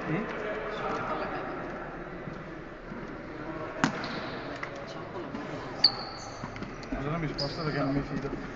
Mm? Allora mi sposto perché non mi fido.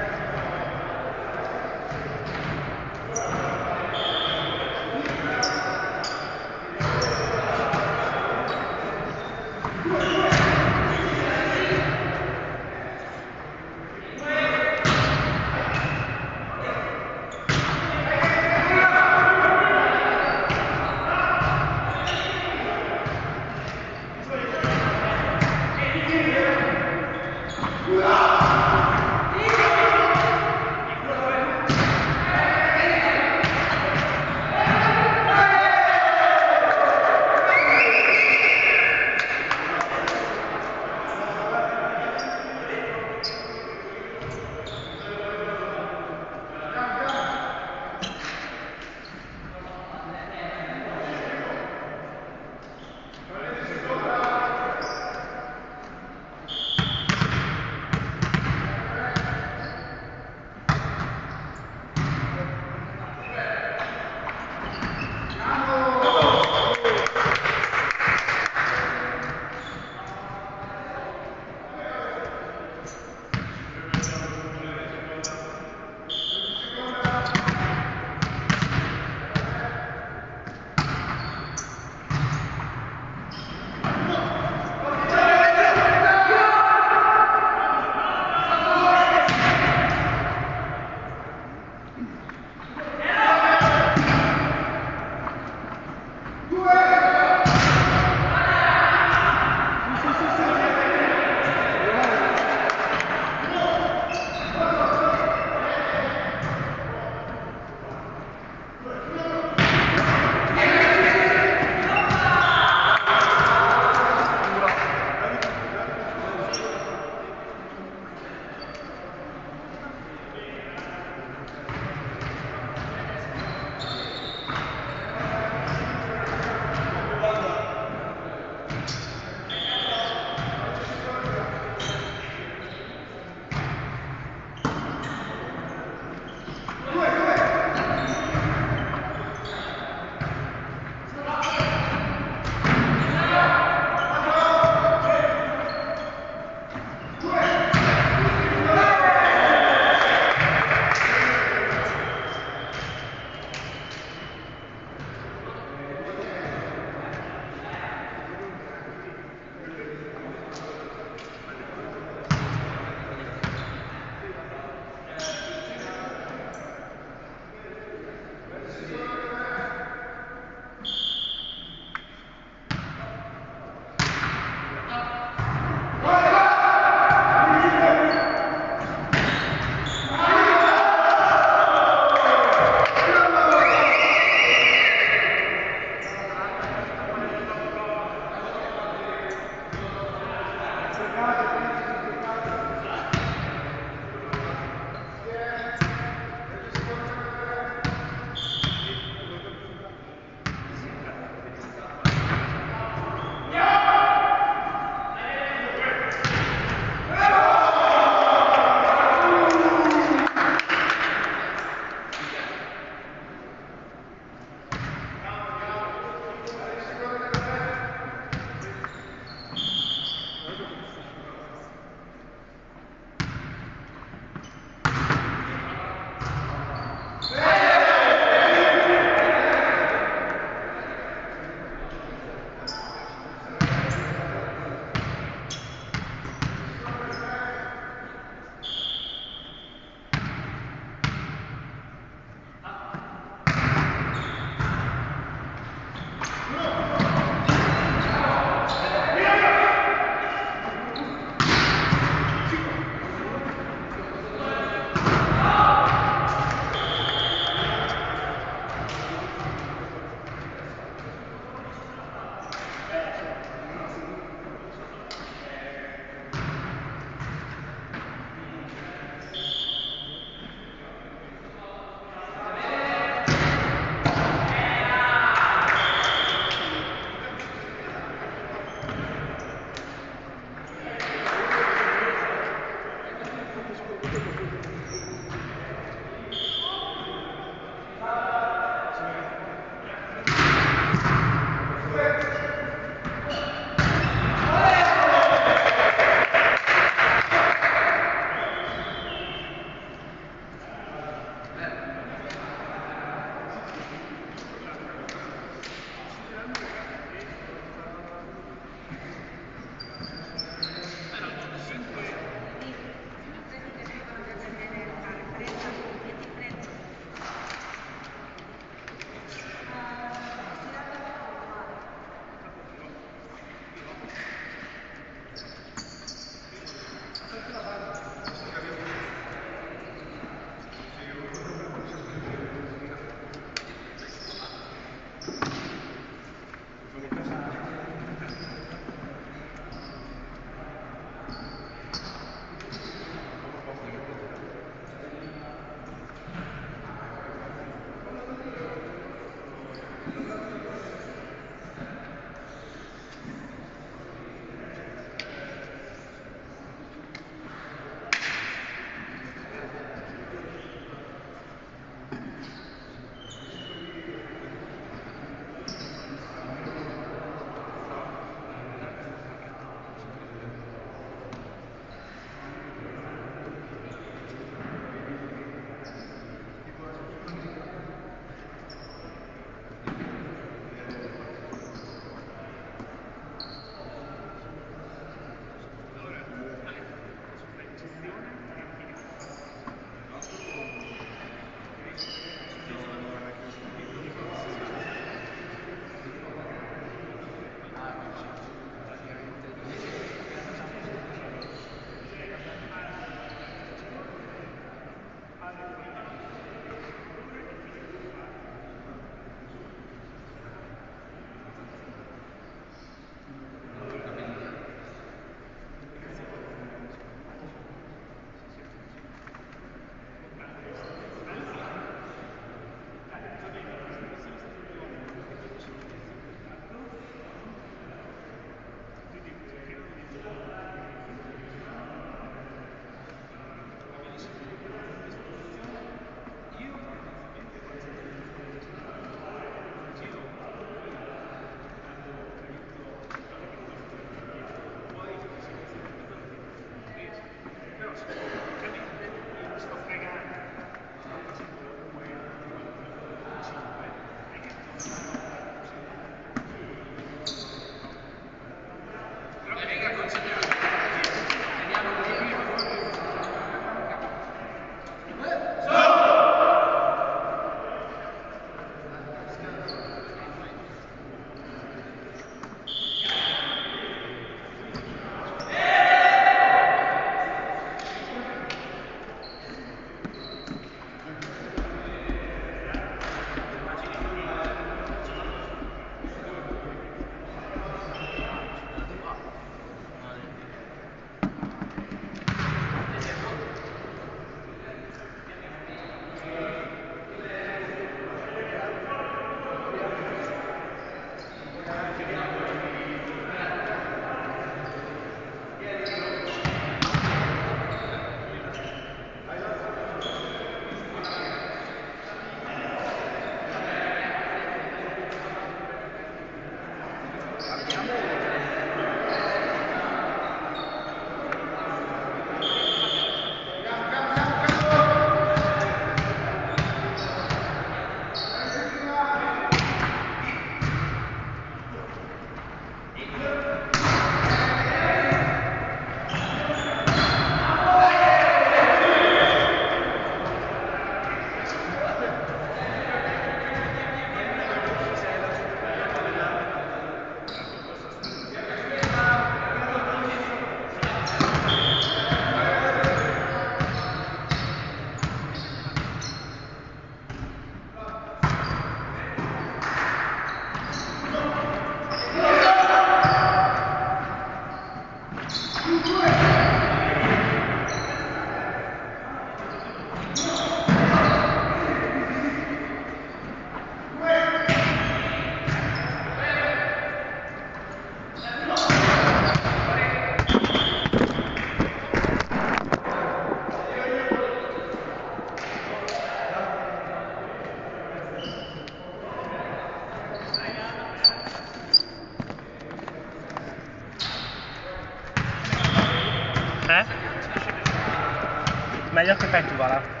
meglio che fai tu, va là.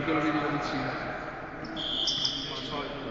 che lo vedi da vicino. Al solito.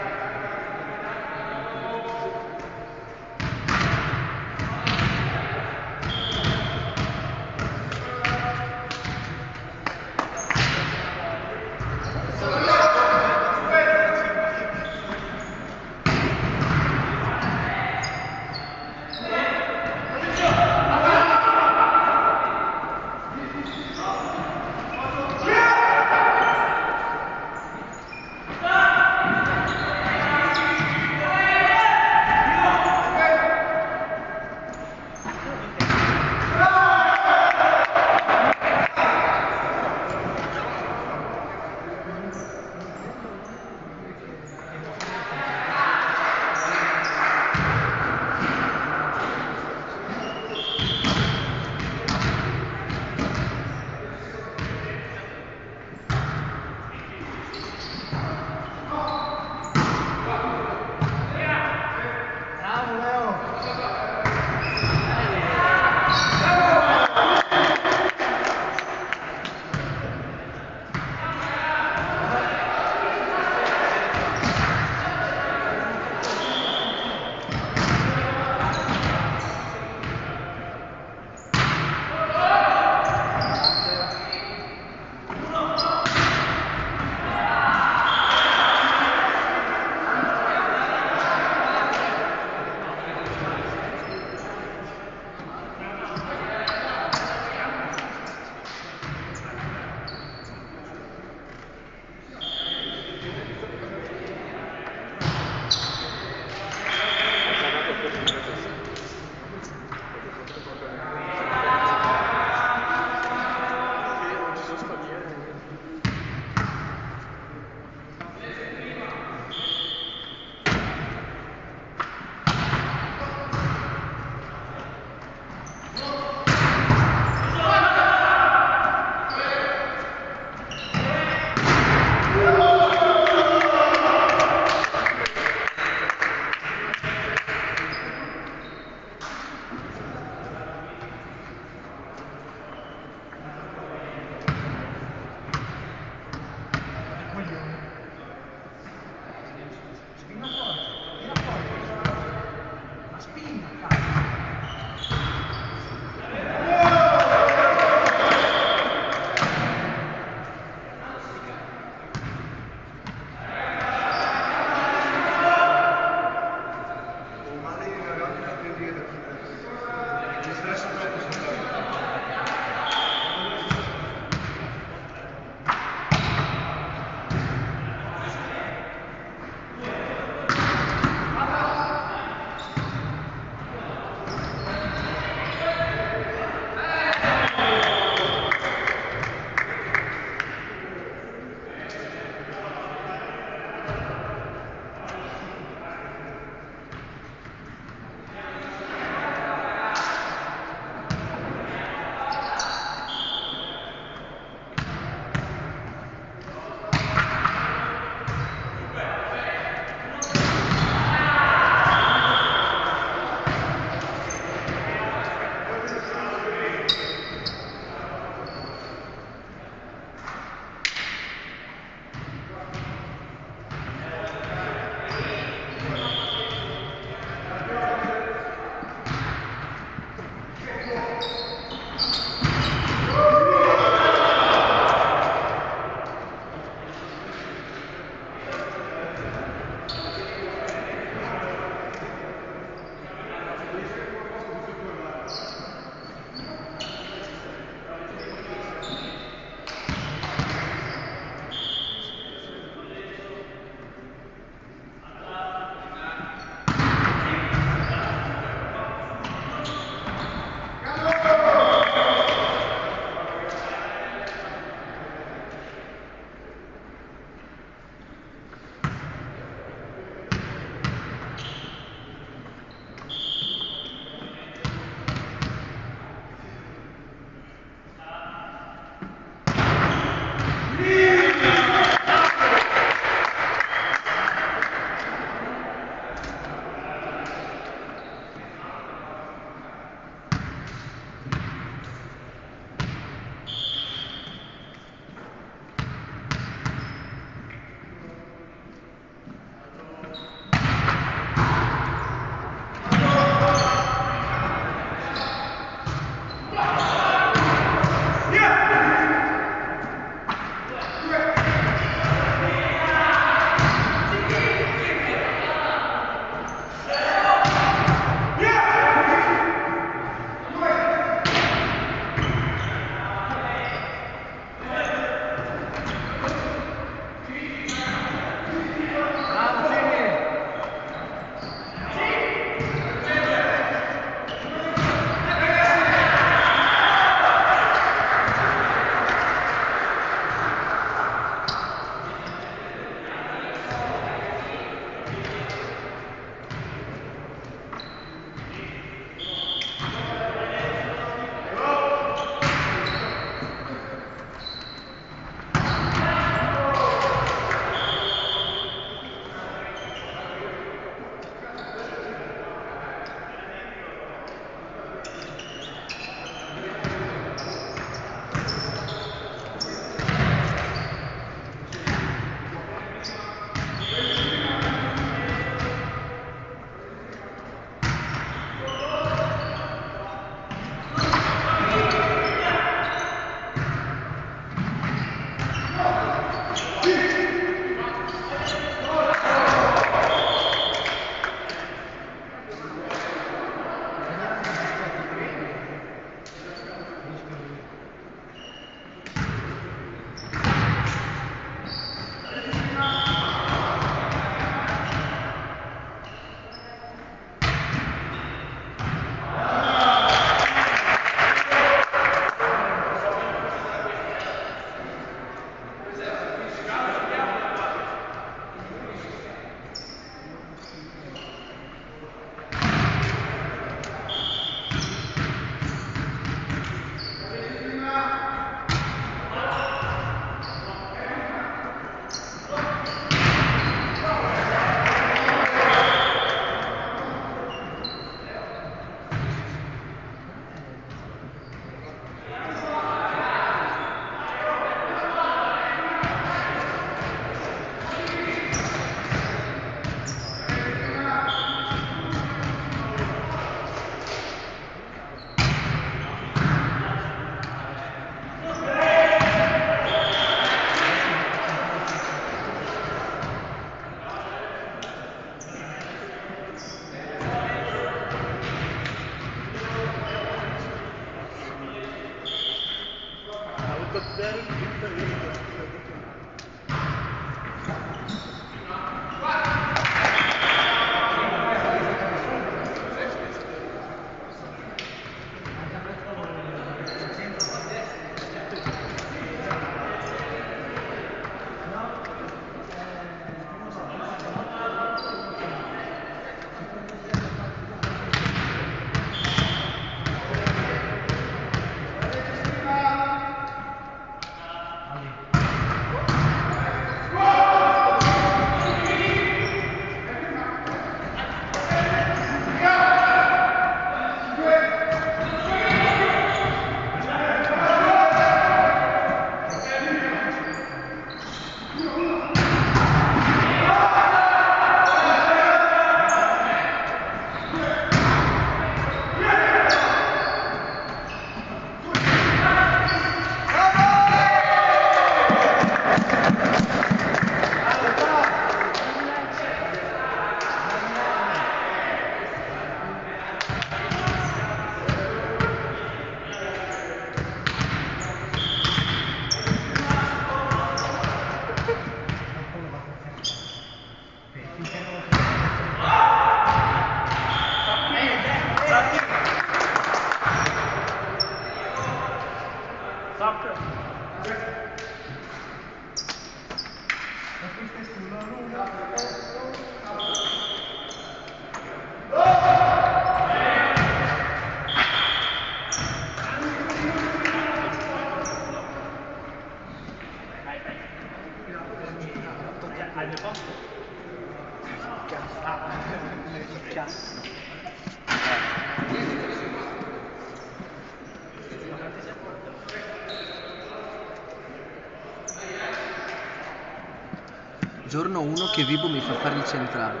Giorno 1 che Vibo mi fa fare il centrale.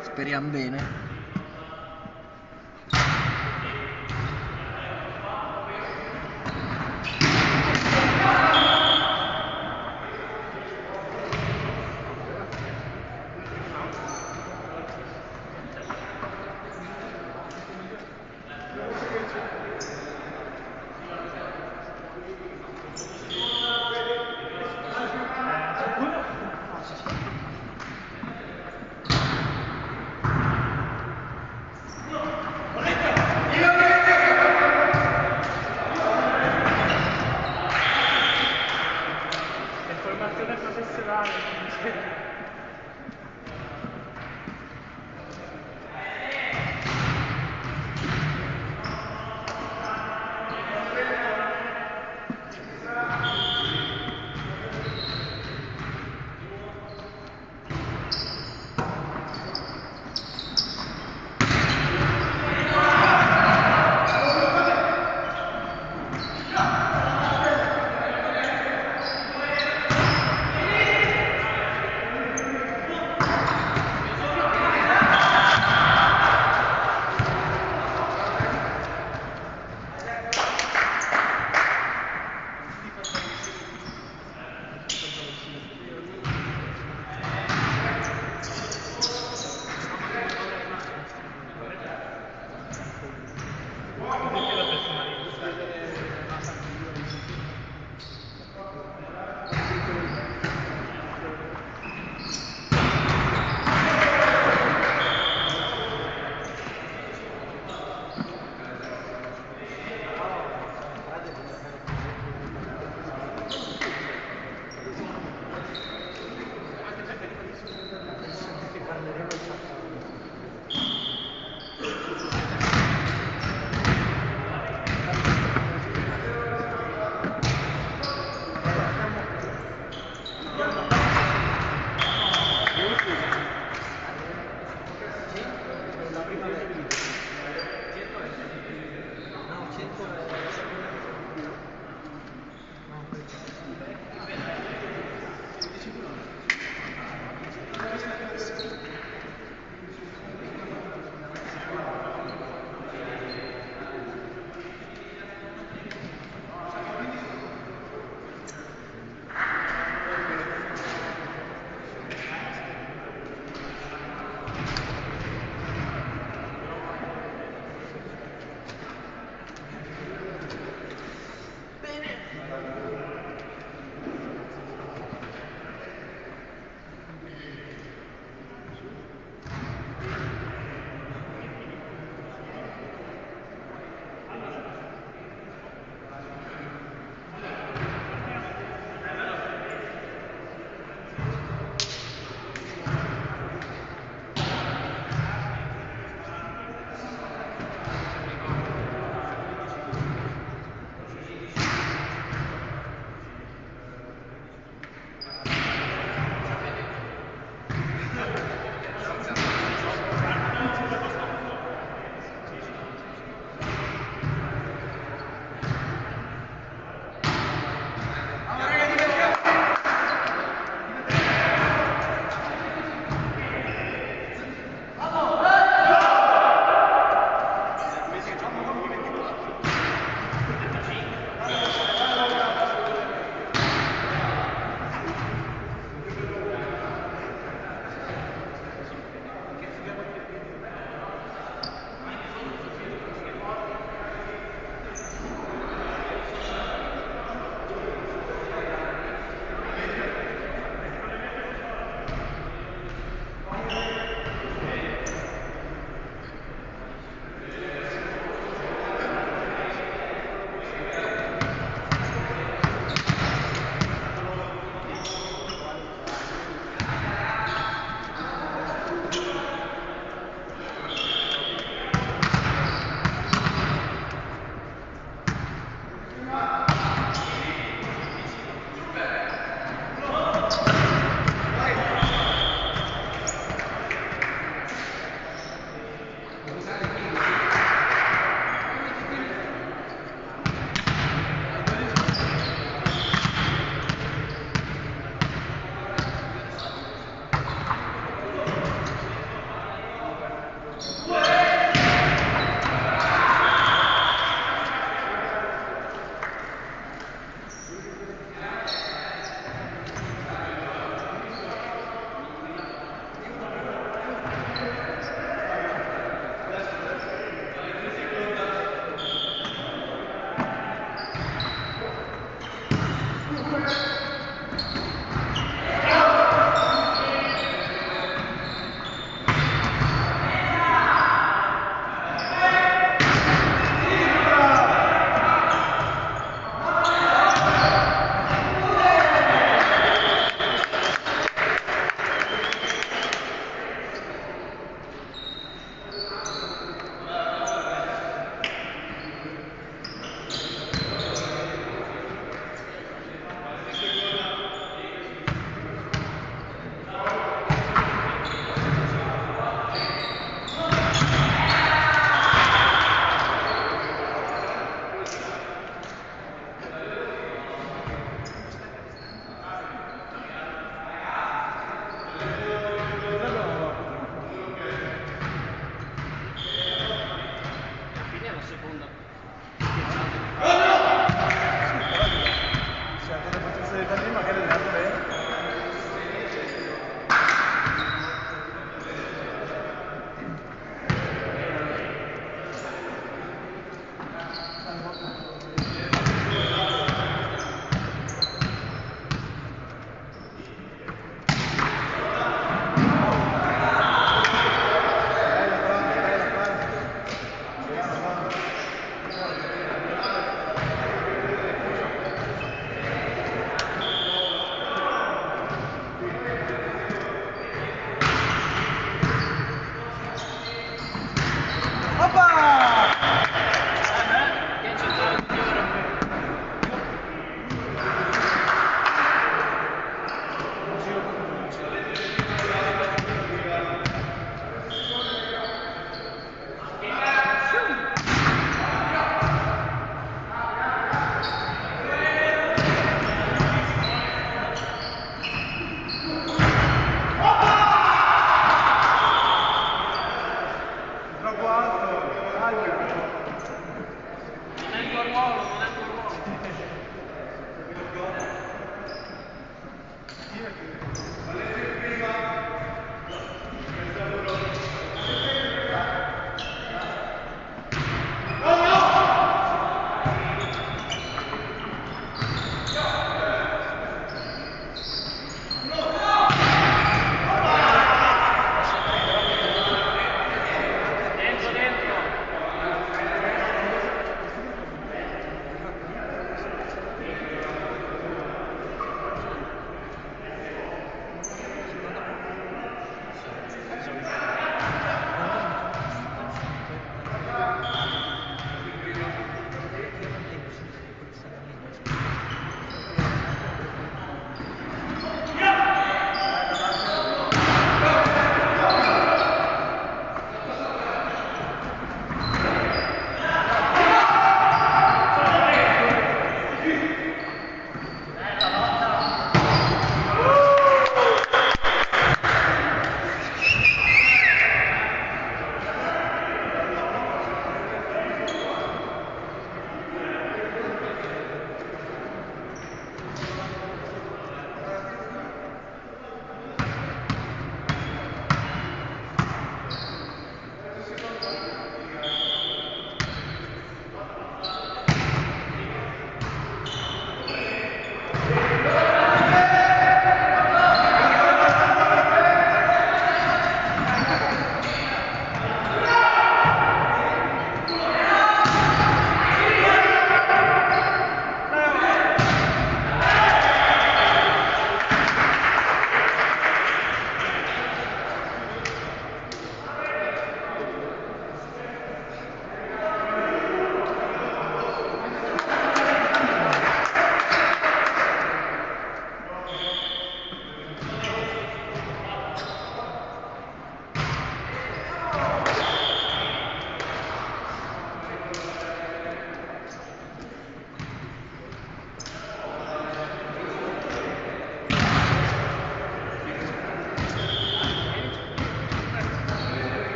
Speriamo bene.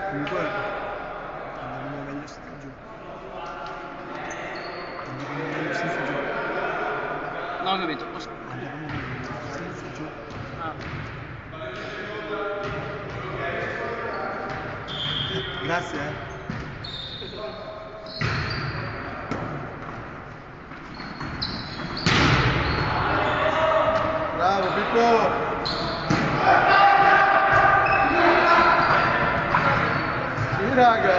Comunque Andavamo meglio senza giù. Andavamo meglio senza giù. Non ho capito. Andavamo meglio senza giù. Ah. grazie Bravo Pippo! Sì raga!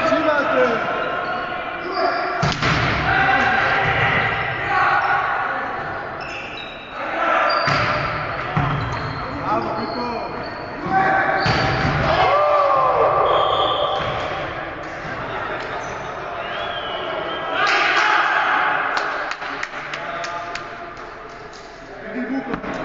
Ci batte! Bravo Pippo! Il buco!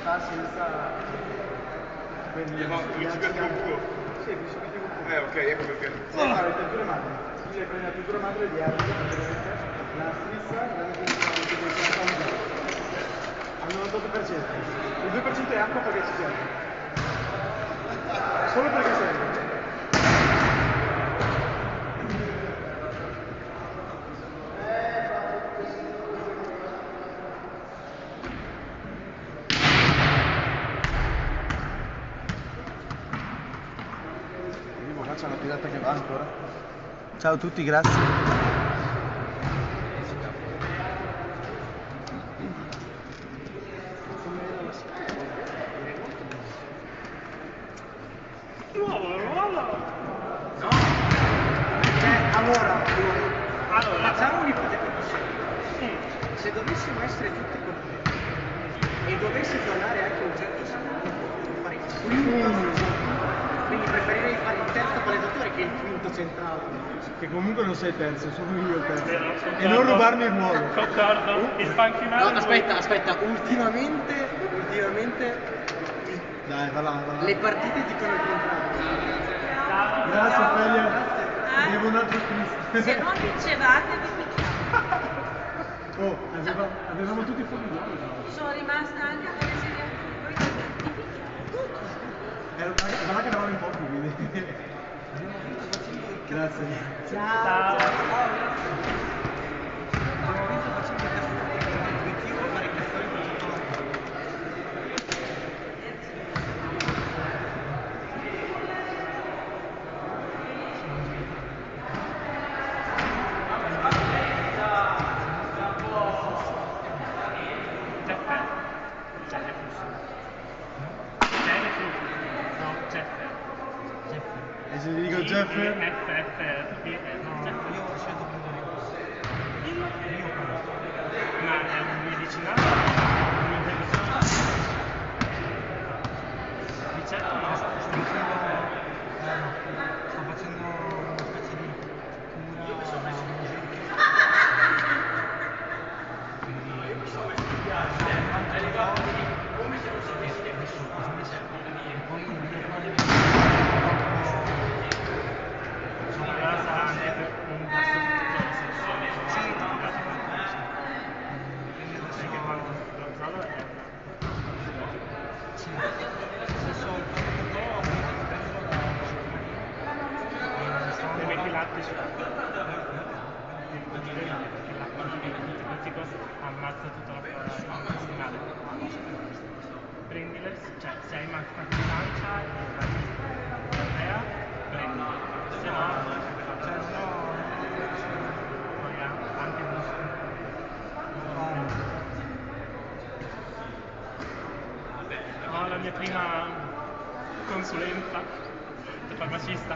sta senza quelli Ma tu dici per culo? Sì, dici per culo. Ok, ecco perché. Sai fare le temperature madre. Quindi prendi la temperatura madre di aria, la strizza e la metti al 98%. Il 2% è acqua perché ci serve. Solo perché serve. C'è una pirata che va ancora. Ciao a tutti, grazie. Allora, facciamo un'ipotesi. Se dovessimo essere tutti completi e dovesse tornare anche un certo secondo, fare il quinto, quindi preferirei fare il terzo palleggiatore che il quinto centrale. Che comunque non sei terzo, sono io il terzo. E non rubarmi il ruolo. Concordo, il panchinaro. No, aspetta, ultimamente Dai, va là. Le partite dicono il contrario. Grazie, Felia. Devo un altro twist. Se non vincevate vi picchiamo. Oh, avevamo tutti fuori gioco. Sono rimasta anche con le serie voi vi picchiamo tutti. Guarda che eravamo in pochi, quindi. Grazie. Ciao. E se ti dico Jeff? No, io ho scelto ma è un medicinale? Di certo non so, sto facendo una specie di cura. Io penso ammazza tutta la flora intestinale. Prendile, cioè se hai mancato di pancia e la prendile, se no, poi anche muscoli. Ho la mia prima consulenza da farmacista.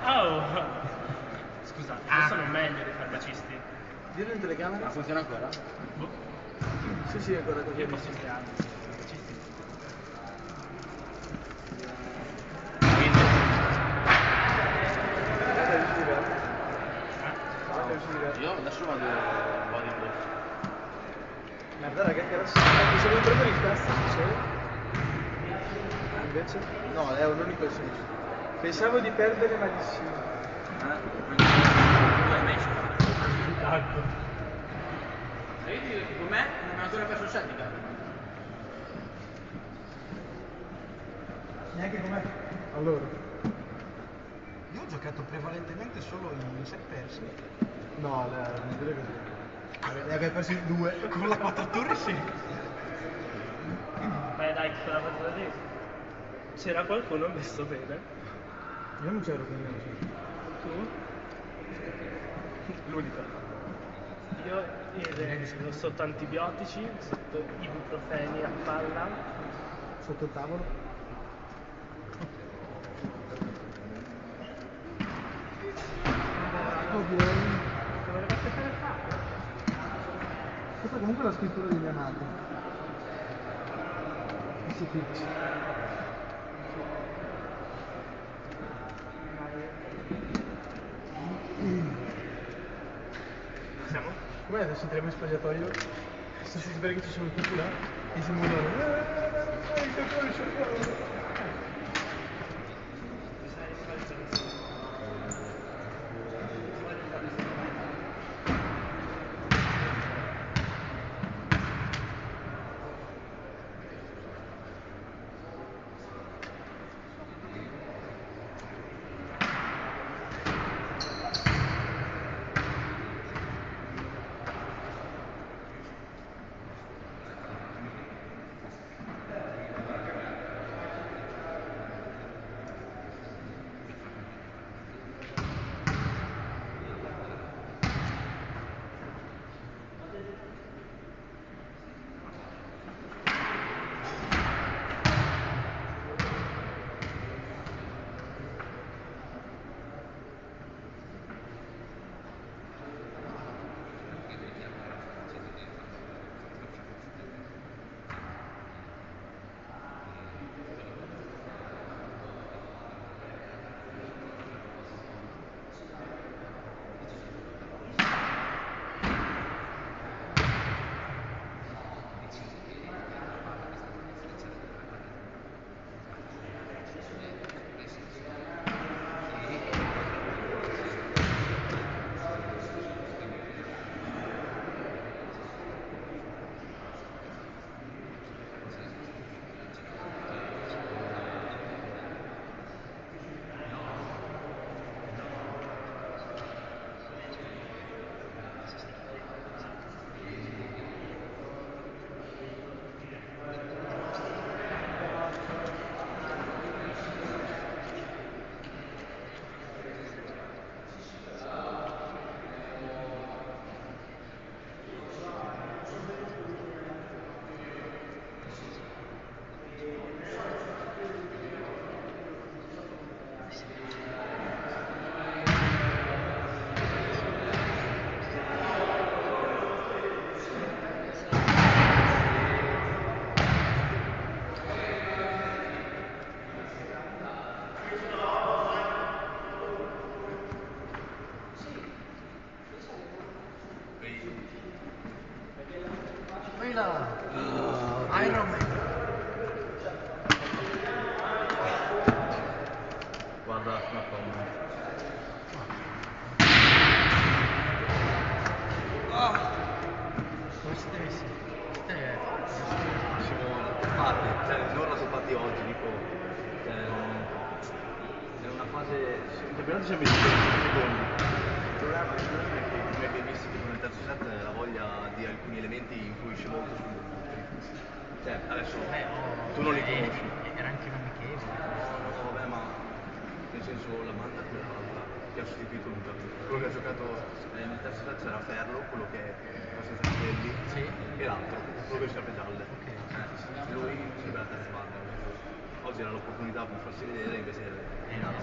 Oh! Scusa, io sono meglio dei farmacisti. Dillo in telecamera. Funziona ancora? Boh, Sì, è ancora così. io posso studiare. Farmacisti. Io adesso vado un po' di corso. Guarda raga che adesso se vuoi prendere il cazzo succede. Invece? No, è un unico senso. Pensavo di perdere malissimo. Com'è? Non ho ancora perso il Celtica. Neanche com'è? Allora. Io ho giocato prevalentemente solo in 7 persi. No, non dire così. Ne abbiamo persi due. Con la 4 turni sì. Beh dai, quella volta lì c'era qualcuno messo bene. Io non c'ero quindi non so. Tu? L'unico. Io ero sotto antibiotici, sotto ibuprofeni a palla. Sotto il tavolo. Oddio. Come dovete fare? Questa comunque è la scrittura di mia madre. Questo pitch. Siamo? Com'è adesso entriamo in spogliatoio? Senza sapere che ci sono tutti là e si muovono. Il capone c'è qua. Iron Man. Guarda la tomba. Come siete messi? Siamo raddoppiati, cioè non raddoppiati oggi, dico. È una fase. In campionato siamo in secondi. Il problema è che come abbiamo visto tipo nel terzo set la voglia di alcuni elementi influisce molto sul. Cioè, adesso tu non li conosci. Era anche un amichevole. No, vabbè, ma nel senso la banda quella alta che ha sostituito Luca. Quello che ha giocato nel terzo set c'era Ferlo, quello che è abbastanza capelli, Sì. e l'altro, quello che scarpe gialle. Lui sarebbe la terza banda. Oggi era l'opportunità per farsi vedere, invece è nata.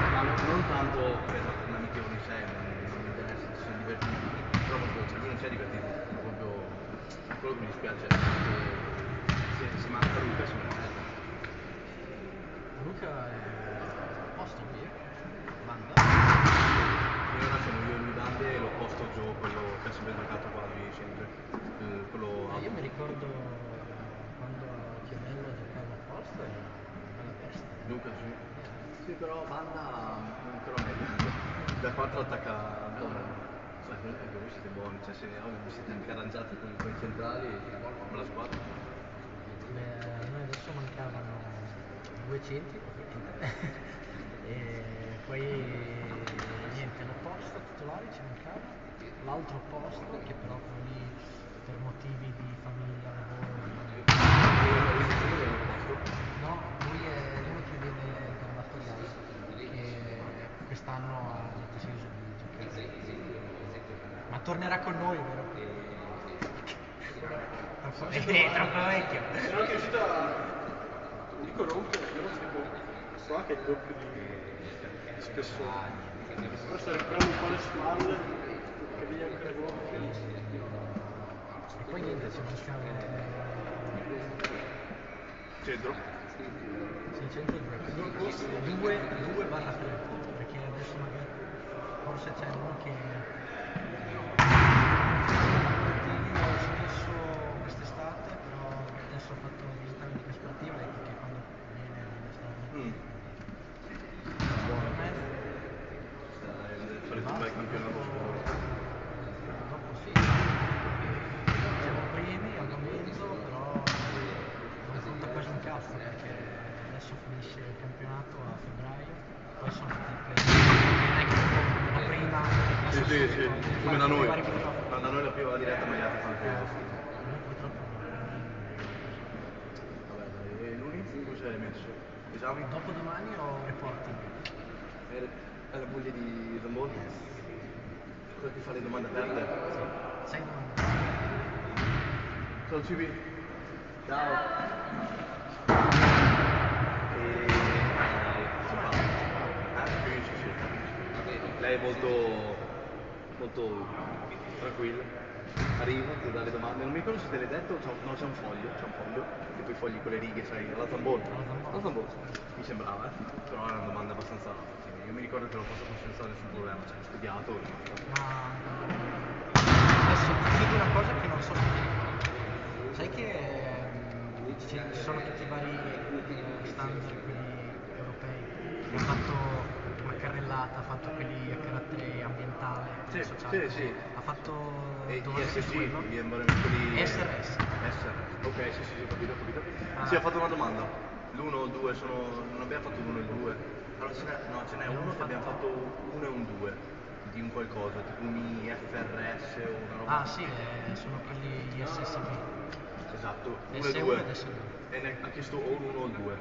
Ma non tanto per un amichevole in sé, non mi interessa, ci siamo divertiti. Però proprio, cioè, lui non si è divertito, è proprio quello che mi dispiace. Si manca Luca, si merita. Luca è a posto qui, banda. E ora siamo io e lui bande e l'opposto Joe, quello che ha sempre giocato quasi sempre. Quello Io mi ricordo quando Chiamello giocava a posto era una bella testa. Luca sì. Sì, però banda ancora meglio. Da 4 attacca buono. Sai, comunque voi siete buoni, cioè se oggi vi siete anche arrangiati con i centrali, con la squadra. A noi adesso mancavano 2 centri e poi niente, l'opposto titolare ci mancava, l'altro posto che però poi per motivi di famiglia, lavoro no, lui è uno che viene dalla Torino che quest'anno ha deciso di giocare, ma tornerà con noi, vero? Troppo vecchio. Se non è riuscito a. Dico rompere, però tipo. So anche il doppio di spessore. Però sto recuperando un po' le spalle, che vedi anche le gonfie. E poi niente, ci mancava Centro? sì, 102 2/3 perché adesso magari forse c'è uno che amministrativa è che quando viene all'amministrativa Buono. per me Fare un bel campionato scuola. dopo sì, siamo primi al momento, però non conta quasi un cazzo perché adesso finisce il campionato a febbraio, poi sono tutti i playoff, non è che la prima Sì, sì, sì, come da noi. vari playoff. No, da noi la prima va diretta, ma gli altri fanno il playoff. Noi purtroppo no. Vabbè, dai, e l'unico come sei messo? Esami? Dopodomani ho reporting. È la moglie di Zamboni? Quella che fa le domande aperte? Sei domande. Ciao Cibi. Ciao. E... Sì, sì, sì. Lei è molto tranquilla. Arriva, ti dà le domande. Non mi ricordo se te l'hai detto, no, c'è un foglio, e poi fogli con le righe, sai, alla Zamboni. Alla Zamboni. Mi sembrava, però è una domanda abbastanza... Io mi ricordo che lo posso senza nessun problema, cioè, ho studiato. Ma adesso ti dico una cosa che non so se ti ricordi. Sai che ci sono tutti i vari standard, quelli europei, che ha fatto una carrellata, ha fatto quelli a carattere ambientale, Sì, sociale. sì, sì. Ha fatto E dove ISG, quello? gli quelli... SRS. SRS, ok, sì, sì, ho capito. Ah. Sì, ho fatto una domanda. L'1 o il 2 sono... non abbiamo fatto l'1 e il 2. Allora, ce n'è uno che abbiamo fatto 1 e un 2 di un qualcosa, tipo un IFRS o una roba. Ah sì, sono quelli SSB. Esatto, 1 e S1 2. ed S2. E ne ha chiesto o l'1 o il 2,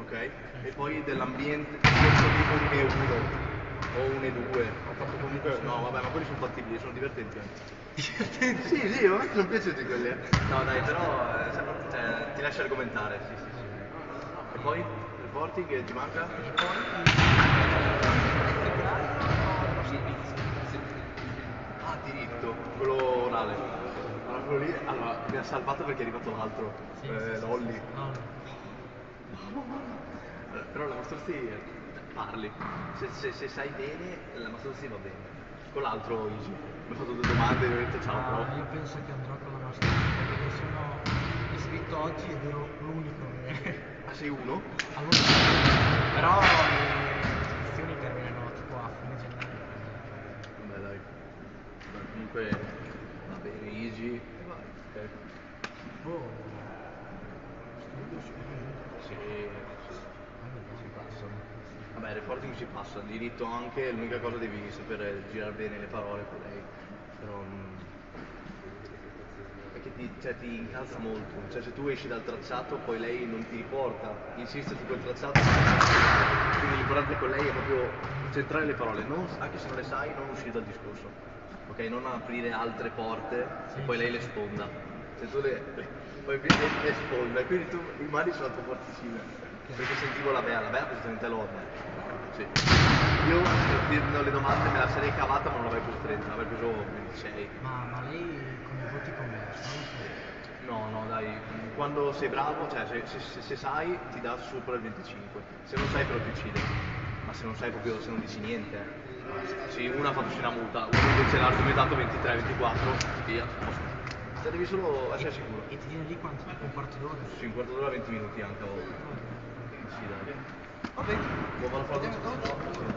ok? E poi dell'ambiente, ho chiesto tipo un E1 o un E2. Ho fatto comunque... No, vabbè, ma quelli sono fattibili, sono divertenti anche. Divertente. Sì, sì, a me sono piaciuti quelli. No, dai, però cioè, ti lascio argomentare, sì, sì, sì. E poi, reporting che ti manca? E poi Ah, diritto, quello orale. Allora, quello lì, allora, mi ha salvato perché è arrivato l'altro, Lolli. No, Però la Mastrozzi parli, se sai bene, la Mastrozzi va bene. Con l'altro easy. Mi ha fatto due domande e gli ho detto ciao, però. io penso che andrò con la nostra perché mi sono iscritto oggi ed ero l'unico Ah, sei uno? all'unico. Però le iscrizioni terminano tipo a fine gennaio. Vabbè, dai. Vabbè, comunque va bene, easy e vai. Ok. Boh, studio sicuramente. Sì, si passa. Vabbè, reporting si passa, diritto anche, l'unica cosa devi sapere girare bene le parole con lei. Però perché ti incalza molto, cioè se tu esci dal tracciato poi lei non ti riporta, insiste su quel tracciato, quindi l'importante con lei è proprio centrare le parole, anche se non le sai, non uscire dal discorso, ok? Non aprire altre porte e poi lei le sfonda, se tu poi le sfonda, quindi tu rimani sulla tua porticina, perché sentivo la Bea praticamente l'orma. Sì. Io sentendo le domande me la sarei cavata ma non l'avrei preso 30, l'avrei preso 26. Ma lei come voti conversa? Non lo so. No, dai, quando sei bravo, cioè se sai ti dà sopra il 25, se non sai però ti uccide, ma se non sai proprio, se non dici niente, sì, una ha fatto una multa, uno invece l'ha argomentato 23, 24, via, cioè devi solo essere sicuro. E ti viene lì quanto? Tipo un quarto d'ora? Sì, un quarto d'ora, 20 minuti anche a volte. Sì, dai. Va bene, buon fare la